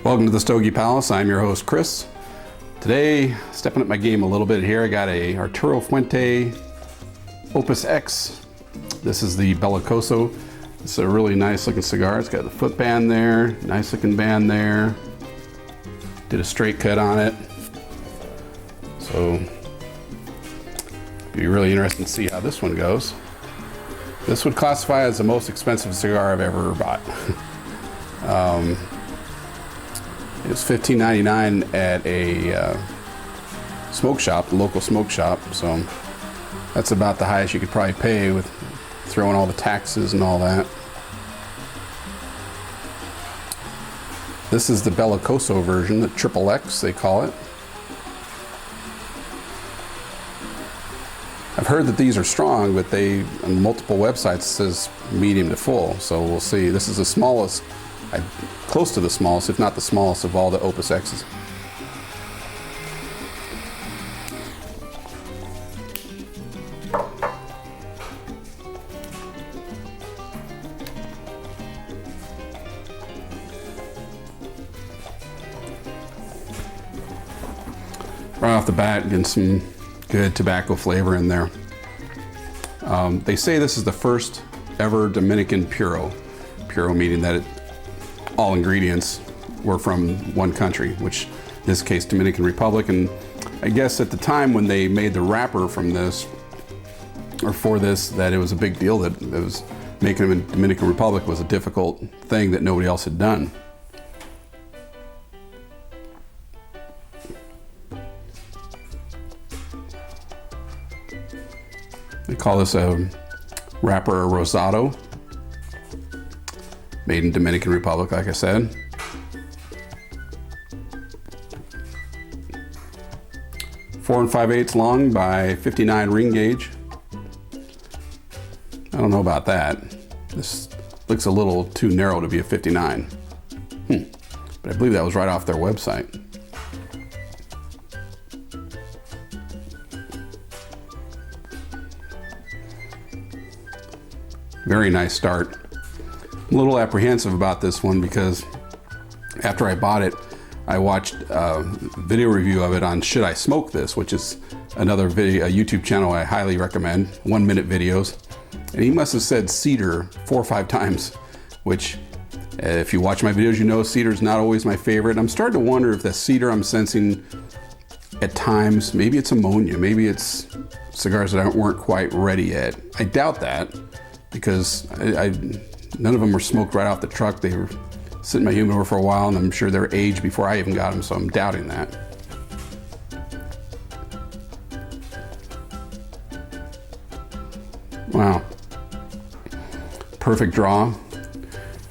Welcome to the Stogie Palace. I'm your host, Chris. Today, stepping up my game a little bit here, I got a Arturo Fuente Opus X. This is the Belicoso. It's a really nice looking cigar. It's got the foot band there, nice looking band there. Did a straight cut on it. So, it'd be really interesting to see how this one goes. This would classify as the most expensive cigar I've ever bought. It was $15.99 at a smoke shop, the local smoke shop. So that's about the highest you could probably pay with throwing all the taxes and all that. This is the Belicoso version, the XXX they call it. I've heard that these are strong, but on multiple websites it says medium to full. So we'll see. This is the smallest, close to the smallest, if not the smallest of all the Opus X's. Right off the bat, getting some good tobacco flavor in there. They say this is the first ever Dominican Puro. Puro meaning that all ingredients were from one country, which in this case Dominican Republic. And I guess at the time when they made the wrapper from this, or for this, that it was a big deal that it was making them in Dominican Republic was a difficult thing that nobody else had done. They call this a wrapper rosado, made in Dominican Republic, like I said. Four 5/8 long by 59 ring gauge. I don't know about that. This looks a little too narrow to be a 59. But I believe that was right off their website. Very nice start. I'm a little apprehensive about this one because after I bought it, I watched a video review of it on Should I Smoke This, which is another video, a YouTube channel I highly recommend, 1-minute videos. And he must have said cedar 4 or 5 times, which if you watch my videos, you know cedar is not always my favorite. I'm starting to wonder if the cedar I'm sensing at times, maybe it's ammonia, maybe it's cigars that weren't quite ready yet. I doubt that, because none of them were smoked right off the truck. They were sitting in my humidor for a while, and I'm sure they were aged before I even got them, so I'm doubting that. Wow. Perfect draw.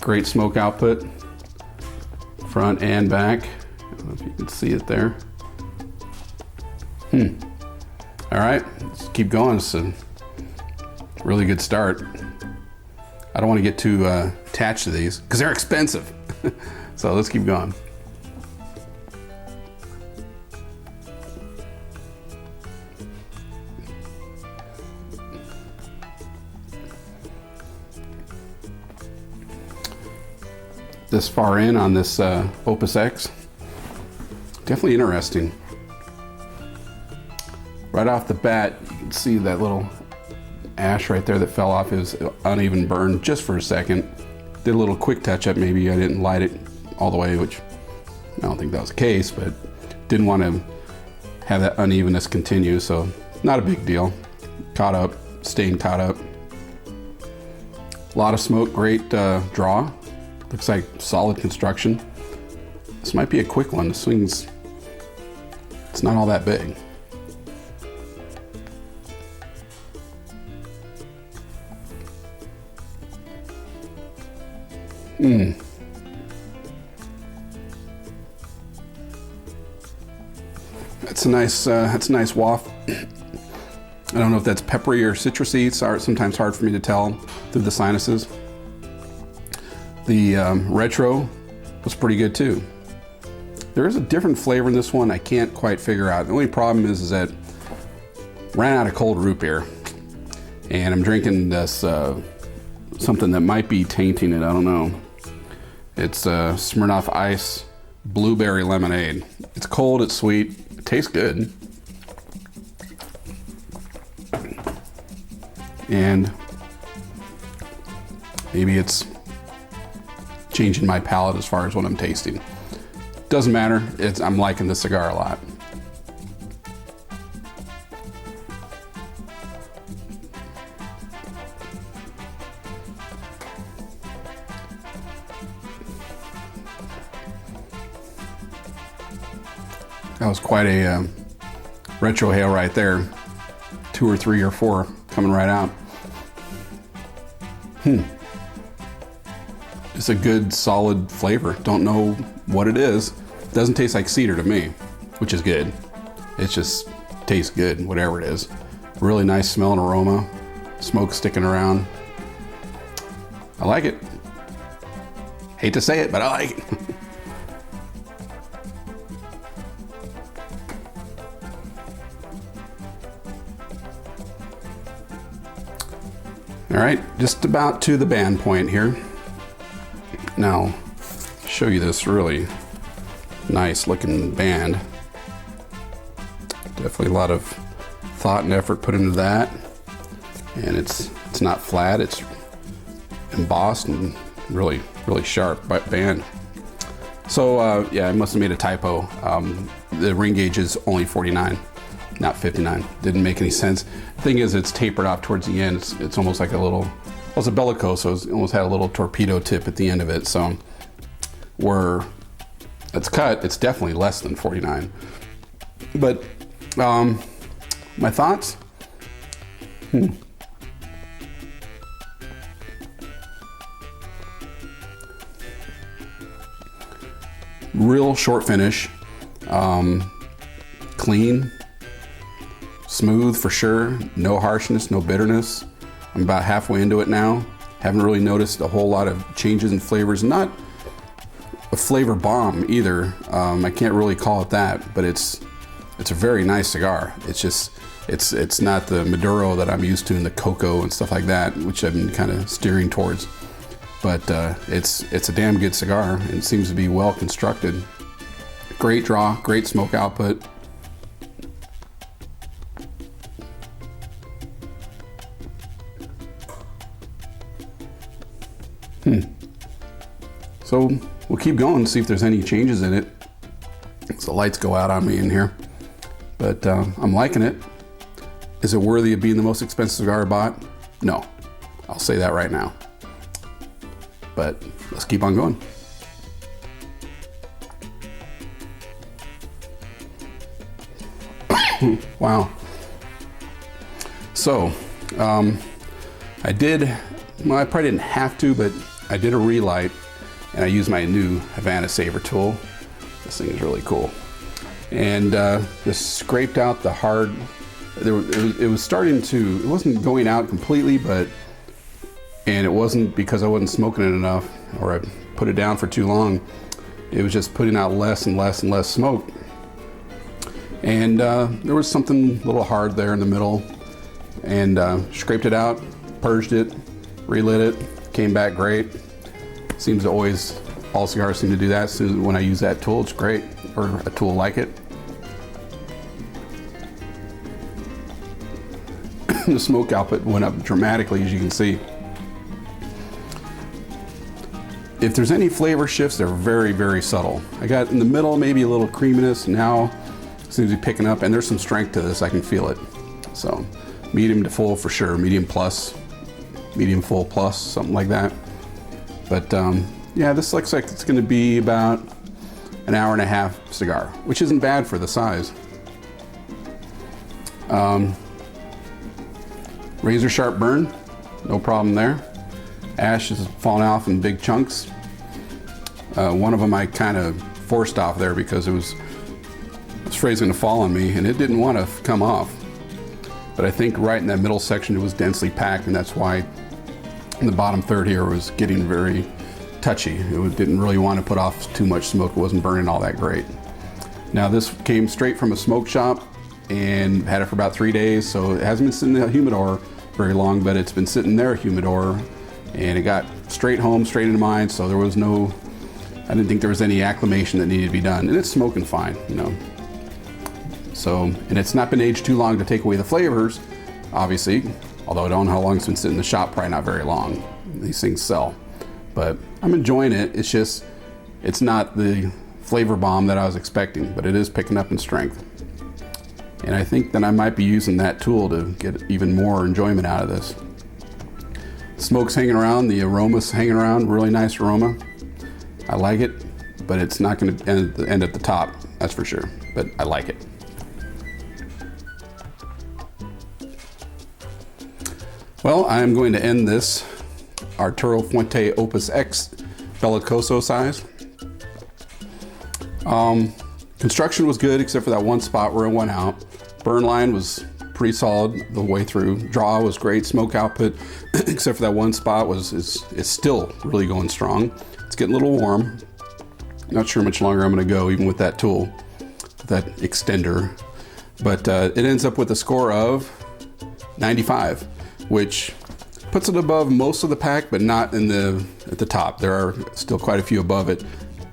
Great smoke output, front and back. I don't know if you can see it there. All right, let's keep going. It's a really good start. I don't want to get too attached to these because they're expensive. So let's keep going. This far in on this Opus X, definitely interesting. Right off the bat, you can see that little ash right there that fell off. It was uneven burn just for a second. Did a little quick touch up, maybe I didn't light it all the way, which I don't think that was the case, but didn't want to have that unevenness continue, so not a big deal. Caught up, staying caught up. A lot of smoke, great draw. Looks like solid construction. This might be a quick one. The swing's, it's not all that big. That's a nice waft. I don't know if that's peppery or citrusy. It's sometimes hard for me to tell through the sinuses. The retro was pretty good too. There is a different flavor in this one I can't quite figure out. The only problem is that ran out of cold root beer, and I'm drinking this something that might be tainting it. I don't know. It's Smirnoff Ice blueberry lemonade. It's cold, it's sweet, it tastes good. And maybe it's changing my palate as far as what I'm tasting. Doesn't matter, I'm liking the cigar a lot. That was quite a retro hail right there. 2 or 3 or 4 coming right out. It's a good solid flavor. Don't know what it is. Doesn't taste like cedar to me, which is good. It just tastes good, whatever it is. Really nice smell and aroma. Smoke sticking around. I like it. Hate to say it, but I like it. All right, just about to the band point here. Now, show you this really nice looking band. Definitely a lot of thought and effort put into that. And it's not flat, it's embossed and really sharp band. So yeah, I must have made a typo. The ring gauge is only 49, not 59. Didn't make any sense. The thing is, it's tapered off towards the end. It's almost like a little, well, it's a Belicoso, so it almost had a little torpedo tip at the end of it. So where it's cut, it's definitely less than 49. But my thoughts? Real short finish, clean, smooth for sure, no harshness, no bitterness. I'm about halfway into it now. Haven't really noticed a whole lot of changes in flavors. Not a flavor bomb either. I can't really call it that, but it's a very nice cigar. It's just, it's not the Maduro that I'm used to and the cocoa and stuff like that, which I've been kind of steering towards. But it's a damn good cigar and it seems to be well constructed. Great draw, great smoke output. So we'll keep going and see if there's any changes in it. So the lights go out on me in here, but I'm liking it. Is it worthy of being the most expensive cigar I bought? No, I'll say that right now. But let's keep on going. Wow. So I probably didn't have to, but I did a relight and I used my new Havana Saver tool. This thing is really cool. And just scraped out the hard, it was starting to, it wasn't going out completely, and it wasn't because I wasn't smoking it enough or I put it down for too long. It was just putting out less and less and less smoke. And there was something a little hard there in the middle, and scraped it out, purged it, relit it, came back great. Seems to always, all cigars seem to do that. So when I use that tool, it's great, or a tool like it. The smoke output went up dramatically, as you can see. If there's any flavor shifts, they're very subtle. I got in the middle maybe a little creaminess, now seems to be picking up, and there's some strength to this, I can feel it. So medium to full for sure, medium plus, medium full plus, something like that. But yeah, this looks like it's gonna be about an hour and a half cigar, which isn't bad for the size. Razor sharp burn, no problem there. Ash is falling off in big chunks. One of them I kind of forced off there because it was afraid it was going to fall on me, and it didn't want to come off. But I think right in that middle section it was densely packed, and that's why in the bottom third here was getting very touchy. It didn't really want to put off too much smoke. It wasn't burning all that great. Now this came straight from a smoke shop and had it for about 3 days, so it hasn't been sitting in the humidor very long, but it's been sitting there humidor, and it got straight home, straight into mine, so there was no I didn't think there was any acclimation that needed to be done, and it's smoking fine, you know. So, and it's not been aged too long to take away the flavors, obviously, although I don't know how long it's been sitting in the shop, probably not very long. These things sell, but I'm enjoying it. It's just, it's not the flavor bomb that I was expecting, but it is picking up in strength. And I think that I might be using that tool to get even more enjoyment out of this. Smoke's hanging around, the aroma's hanging around, really nice aroma. I like it, but it's not going to end at the top, that's for sure, but I like it. Well, I'm going to end this Arturo Fuente Opus X Belicoso size. Construction was good except for that one spot where it went out. Burn line was pretty solid the way through. Draw was great. Smoke output, except for that one spot, is still really going strong. It's getting a little warm. Not sure how much longer I'm going to go, even with that tool, that extender. But it ends up with a score of 95, which puts it above most of the pack, but not in at the top. There are still quite a few above it.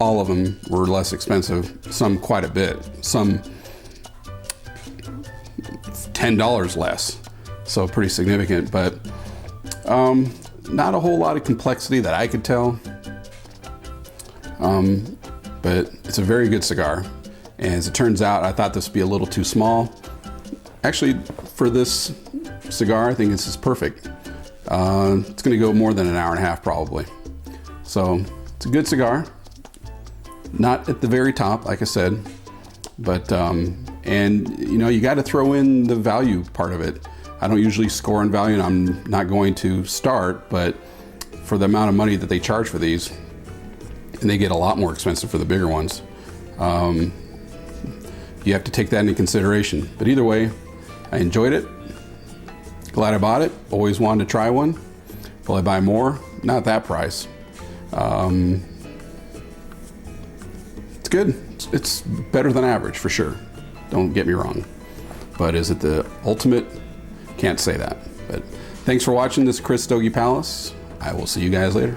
All of them were less expensive, some quite a bit, some $10 less, so pretty significant, but not a whole lot of complexity that I could tell, but it's a very good cigar. And as it turns out, I thought this would be a little too small. Actually, for this cigar, I think this is perfect. It's going to go more than an hour and a half probably. So it's a good cigar. Not at the very top, like I said, but and you know, you got to throw in the value part of it. I don't usually score on value, and I'm not going to start, but for the amount of money that they charge for these, and they get a lot more expensive for the bigger ones, you have to take that into consideration. But either way, I enjoyed it. Glad I bought it. Always wanted to try one. Will I buy more? Not at that price. It's good. It's better than average for sure. Don't get me wrong. But is it the ultimate? Can't say that. But thanks for watching this Chris Stogie Palace. I will see you guys later.